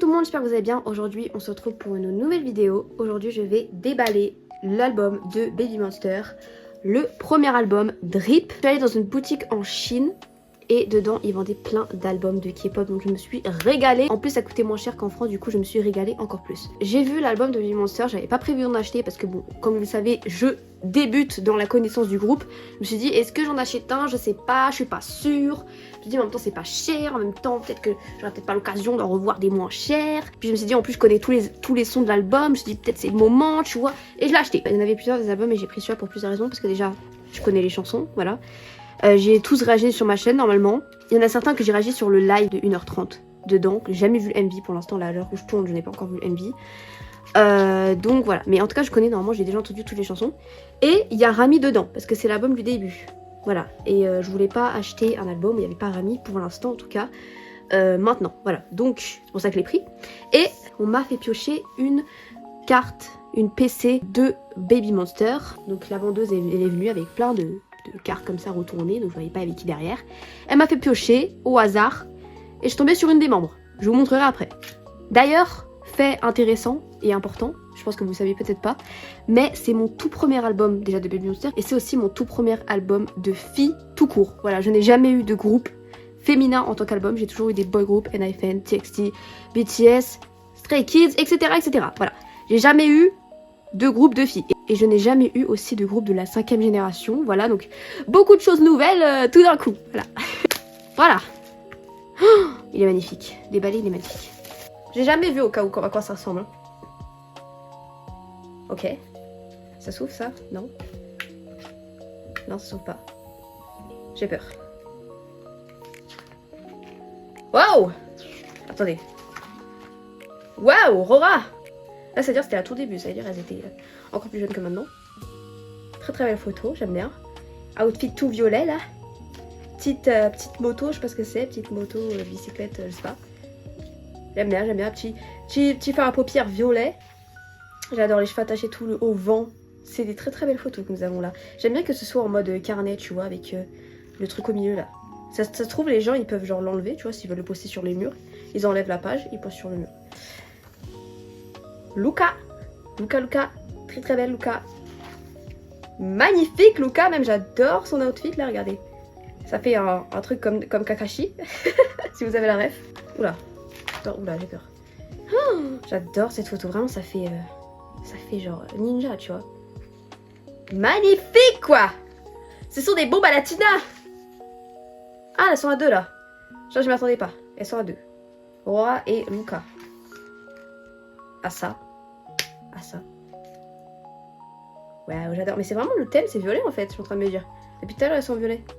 le monde, j'espère que vous allez bien. Aujourd'hui on se retrouve pour une nouvelle vidéo. Aujourd'hui je vais déballer l'album de Baby Monster, le premier album Drip. Je suis allée dans une boutique en Chine et dedans ils vendaient plein d'albums de K-pop, donc je me suis régalée. En plus ça coûtait moins cher qu'en France, du coup je me suis régalée encore plus. J'ai vu l'album de Baby Monster, j'avais pas prévu d'en acheter parce que bon, comme vous le savez, je débute dans la connaissance du groupe. Je me suis dit, est-ce que j'en achète un? Je sais pas, je suis pas sûre. Je me suis dit en même temps c'est pas cher, en même temps peut-être que j'aurai peut-être pas l'occasion d'en revoir des moins chers. Puis je me suis dit en plus je connais tous les sons de l'album, je me suis dit peut-être c'est le moment, tu vois. Et je l'ai acheté. Il y en avait plusieurs des albums et j'ai pris celui-là pour plusieurs raisons, parce que déjà je connais les chansons, voilà. J'ai tous réagi sur ma chaîne normalement. Il y en a certains que j'ai réagi sur le live de 1h30 dedans, que j'ai jamais vu le MV pour l'instant, là à l'heure où je tourne je n'ai pas encore vu le MV. Donc voilà, mais en tout cas je connais, normalement j'ai déjà entendu toutes les chansons. Et il y a Rami dedans, parce que c'est l'album du début. Voilà, et je voulais pas acheter un album, il n'y avait pas Rami pour l'instant en tout cas. Maintenant, voilà, donc c'est pour ça que je l'ai pris. Et on m'a fait piocher une carte, une PC de Baby Monster. Donc la vendeuse elle est venue avec plein de cartes comme ça retournées, donc je voyais pas avec qui derrière. Elle m'a fait piocher au hasard et je suis tombée sur une des membres. Je vous montrerai après. D'ailleurs, fait intéressant et important, je pense que vous saviez peut-être pas, mais c'est mon tout premier album déjà de Baby Monster et c'est aussi mon tout premier album de filles tout court. Voilà, je n'ai jamais eu de groupe féminin en tant qu'album, j'ai toujours eu des boy groups, NiFN, TXT, BTS, Stray Kids, etc. etc. Voilà, j'ai jamais eu de groupe de filles. Et je n'ai jamais eu aussi de groupe de la 5e génération. Voilà, donc beaucoup de choses nouvelles tout d'un coup. Voilà. Voilà. Oh, il est magnifique. Déballé, il est magnifique. J'ai jamais vu au cas où à quoi ça ressemble. Ok. Ça s'ouvre ça? Non. Non, ça s'ouvre pas. J'ai peur. Waouh! Attendez. Waouh, Rora! Là, c'est-à-dire c'était à tout début, c'est-à-dire elles étaient encore plus jeunes que maintenant. Très très belle photo, j'aime bien. Outfit tout violet là. Petite moto, je sais pas ce que c'est, petite moto, bicyclette, je sais pas. J'aime bien, petit fard à paupières violet. J'adore les cheveux attachés tout au vent. C'est des très très belles photos que nous avons là. J'aime bien que ce soit en mode carnet, tu vois, avec le truc au milieu là. Ça se trouve, les gens ils peuvent genre l'enlever, tu vois, s'ils veulent le poster sur les murs. Ils enlèvent la page, ils postent sur le mur. Luca, très très belle Luca. Magnifique Luca, même j'adore son outfit là, regardez. Ça fait un truc comme Kakashi, si vous avez la ref. Oula, oula j'ai peur. Oh, j'adore cette photo, vraiment ça fait genre ninja, tu vois. Magnifique quoi. Ce sont des bombes à la Tina. Ah, elles sont à deux là. Genre je m'y attendais pas, elles sont à deux. Roi et Luca. À ça. À ça. Waouh, j'adore. Mais c'est vraiment le thème, c'est violet en fait, je suis en train de me dire. Depuis tout à l'heure, elles sont violettes.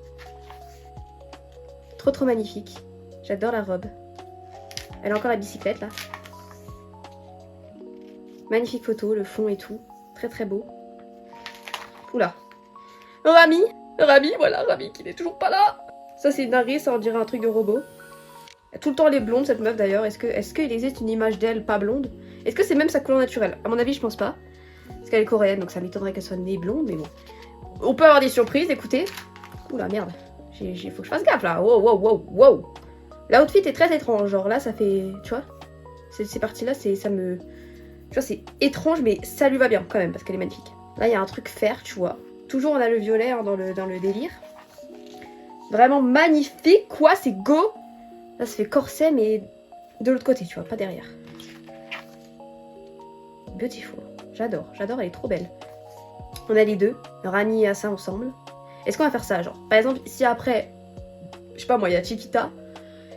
Trop trop magnifique. J'adore la robe. Elle a encore la bicyclette là. Magnifique photo, le fond et tout. Très très beau. Oula. Rami, voilà, Rami qui n'est toujours pas là. Ça c'est une dinguerie, ça on dirait un truc de robot. Tout le temps elle est blonde cette meuf d'ailleurs. Est-ce qu'il existe une image d'elle pas blonde? Est-ce que c'est même sa couleur naturelle? À mon avis je pense pas. Parce qu'elle est coréenne donc ça m'étonnerait qu'elle soit née blonde, mais bon. On peut avoir des surprises, écoutez. Oula merde. Faut que je fasse gaffe là. Wow. L'outfit est très étrange. Genre là ça fait. Tu vois? Ces parties là ça me. Tu vois c'est étrange mais ça lui va bien quand même parce qu'elle est magnifique. Là il y a un truc fer, tu vois. Toujours on a le violet hein, dans le délire. Vraiment magnifique quoi, c'est go. Là ça fait corset mais de l'autre côté tu vois, pas derrière. Beautiful, j'adore, elle est trop belle. On a les deux, Rani et Asa ensemble. Est-ce qu'on va faire ça genre? Par exemple si après, je sais pas moi, il y a Chiquita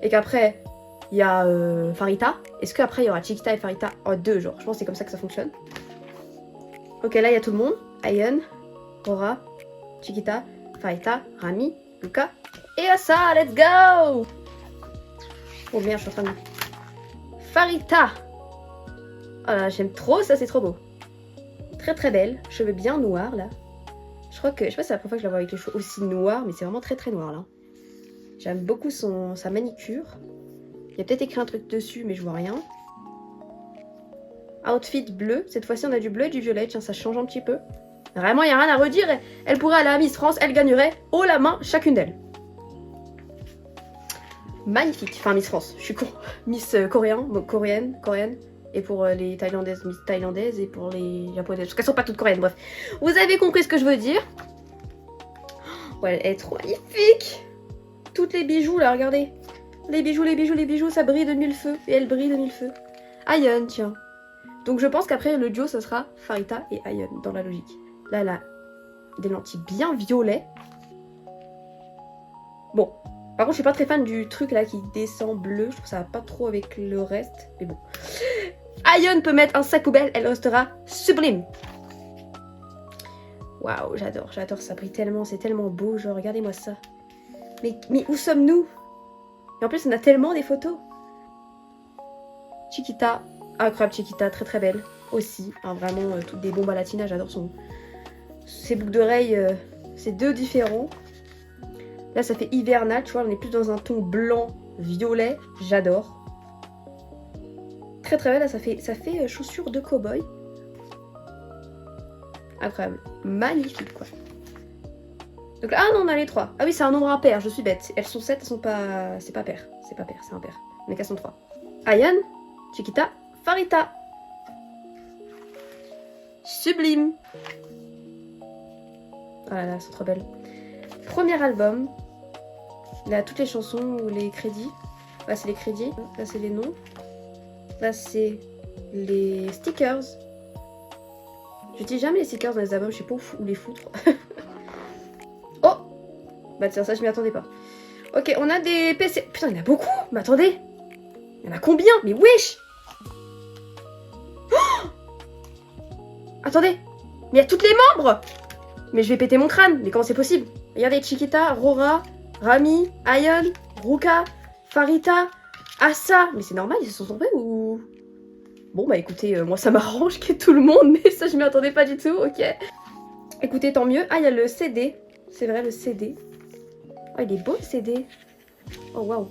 et qu'après il y a Farita, est-ce qu'après il y aura Chiquita et Farita en deux genre? Je pense que c'est comme ça que ça fonctionne. Ok là il y a tout le monde, Ayon, Rora, Chiquita, Farita, Rami, Luca et Asa, let's go! Oh merde, je suis en train de... Farita! Oh là, j'aime trop, ça c'est trop beau. Très très belle, cheveux bien noirs là. Je crois que, je sais pas si c'est la première fois que je la vois avec les cheveux aussi noirs, mais c'est vraiment très très noir là. J'aime beaucoup sa manicure. Il y a peut-être écrit un truc dessus, mais je vois rien. Outfit bleu, cette fois-ci on a du bleu et du violet, tiens ça change un petit peu. Vraiment, il n'y a rien à redire, elle pourrait aller à Miss France, elle gagnerait haut la main chacune d'elles. magnifique. Enfin Miss France, je suis con. Miss coréen, donc coréenne. Et pour les thaïlandaises, Miss thaïlandaise. Et pour les japonaises, parce qu'elles sont pas toutes coréennes, bref. Vous avez compris ce que je veux dire. Ouais, elle est trop magnifique. Toutes les bijoux là, regardez. Les bijoux, ça brille de mille feux. Et elle brille de mille feux. Ayeon, tiens. Donc je pense qu'après le duo, ça sera Farita et Ayeon, dans la logique. Là, elle a des lentilles bien violet. Bon. Par contre, je suis pas très fan du truc là qui descend bleu. Je trouve que ça va pas trop avec le reste. Mais bon. Ayeon peut mettre un sac poubelle. Elle restera sublime. Waouh, j'adore ça brille tellement. C'est tellement beau. Genre, regardez-moi ça. Mais où sommes-nous? Et en plus, on a tellement des photos. Chiquita. Incroyable Chiquita. Très très belle. Aussi. Hein, vraiment, toutes des bombes à latina. J'adore ses boucles d'oreilles. C'est deux différents. Là, ça fait hivernal, tu vois, on est plus dans un ton blanc, violet, j'adore. Très très belle, là, ça fait chaussures de cow-boy. Incroyable, magnifique, quoi. Donc là, ah non, on a les 3. Ah oui, c'est un nombre impair, je suis bête. Elles sont 7, elles sont pas... C'est pas pair, c'est impair. Mais qu'elles sont 3. Ayeon, Chiquita, Farita. Sublime. Ah là là, elles sont trop belles. Premier album. Là, toutes les chansons ou les crédits. Là, c'est les crédits. Là, c'est les noms. Là, c'est les stickers. J'utilise jamais les stickers dans les albums. Je sais pas où les foutre. Oh! Bah tiens, ça, je m'y attendais pas. Ok, on a des PC. Putain, il y en a beaucoup! Mais attendez! Il y en a combien? Mais wesh! Oh! Attendez! Mais il y a toutes les membres! Mais je vais péter mon crâne. Mais comment c'est possible? Regardez, Chiquita, Rora, Rami, Ayeon, Ruka, Farita, Asa. Mais c'est normal, ils se sont trompés ou... Bon bah écoutez, moi ça m'arrange qu'il y ait tout le monde, mais ça je m'y attendais pas du tout, ok. Écoutez, tant mieux. Ah, il y a le CD. C'est vrai, le CD. Oh, il est beau le CD. Oh waouh.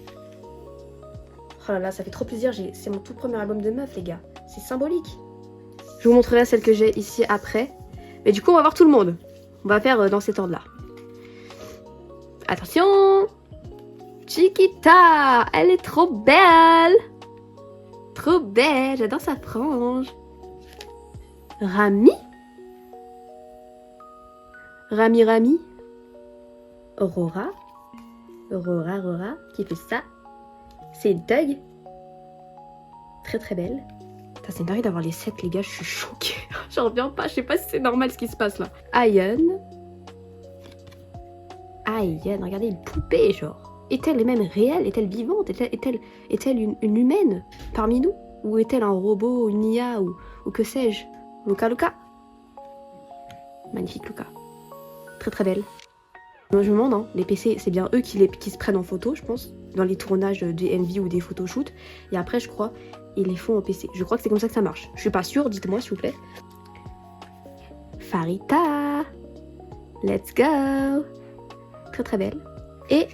Oh là là, ça fait trop plaisir. C'est mon tout premier album de meuf, les gars. C'est symbolique. Je vous montrerai celle que j'ai ici après. Mais du coup, on va voir tout le monde. On va faire dans cet ordre-là. Attention! Chiquita! Elle est trop belle! Trop belle! J'adore sa frange. Rami? Rami. Aurora. Aurora. Qui fait ça? C'est Doug. Très très belle. C'est une dingue d'avoir les 7, les gars. Je suis choquée. J'en reviens pas. Je sais pas si c'est normal ce qui se passe là. Ayeon. Regardez une poupée, genre. Est-elle même réelle? Est-elle vivante? Est-elle une humaine parmi nous? Ou est-elle un robot, une IA, ou que sais-je? Luca. Magnifique Luca. Très très belle. Moi je me demande, hein, les PC, c'est bien eux qui se prennent en photo, je pense, dans les tournages des MV ou des photoshoots. Et après, je crois, ils les font en PC. Je crois que c'est comme ça que ça marche. Je suis pas sûre, dites-moi s'il vous plaît. Farita. Let's go. Très très belle. Et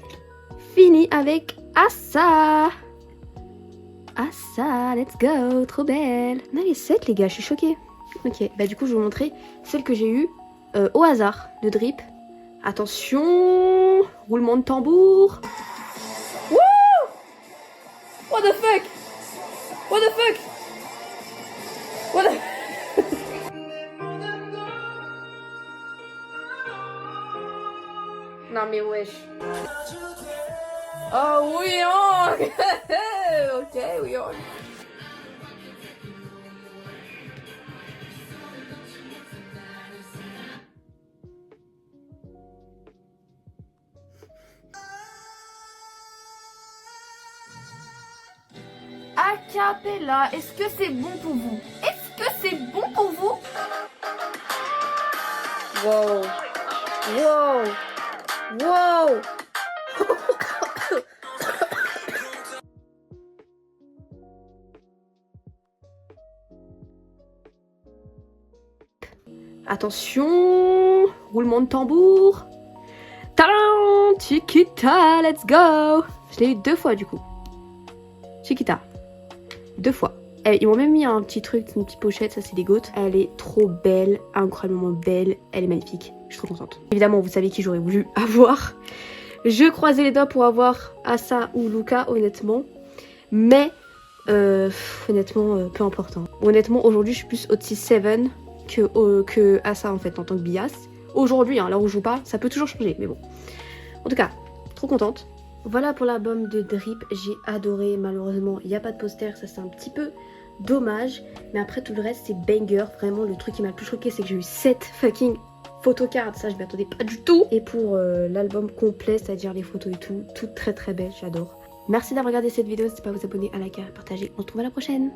fini avec Asa. Let's go. Trop belle. On a les 7 les gars, je suis choquée. Ok, bah du coup je vais vous montrer celle que j'ai eue au hasard de Drip. Attention, roulement de tambour. Wouh! What the fuck? Non mais wesh. Oh oui, ok, oui. Acapella, est-ce que c'est bon pour vous? Wow. Attention, roulement de tambour. Tadam, Chiquita, let's go. Je l'ai eu 2 fois du coup. Chiquita, 2 fois. Ils m'ont même mis un petit truc, une petite pochette, ça c'est des gouttes. Elle est trop belle, incroyablement belle, elle est magnifique. Je suis trop contente. Évidemment, vous savez qui j'aurais voulu avoir. Je croisais les doigts pour avoir Asa ou Luca, honnêtement. Mais, honnêtement, peu importe. Hein. Honnêtement, aujourd'hui, je suis plus Otis 7 que Asa, en fait, en tant que bias. Aujourd'hui, hein, là où je joue pas, ça peut toujours changer, mais bon. En tout cas, trop contente. Voilà pour l'album de Drip, j'ai adoré. Malheureusement, il n'y a pas de poster, ça c'est un petit peu dommage. Mais après, tout le reste, c'est banger. Vraiment, le truc qui m'a le plus choqué, c'est que j'ai eu 7 fucking photocards. Ça, je m'y attendais pas du tout. Et pour l'album complet, c'est-à-dire les photos et tout très très belle, j'adore. Merci d'avoir regardé cette vidéo, n'hésitez pas à vous abonner, à liker, à partager. On se retrouve à la prochaine.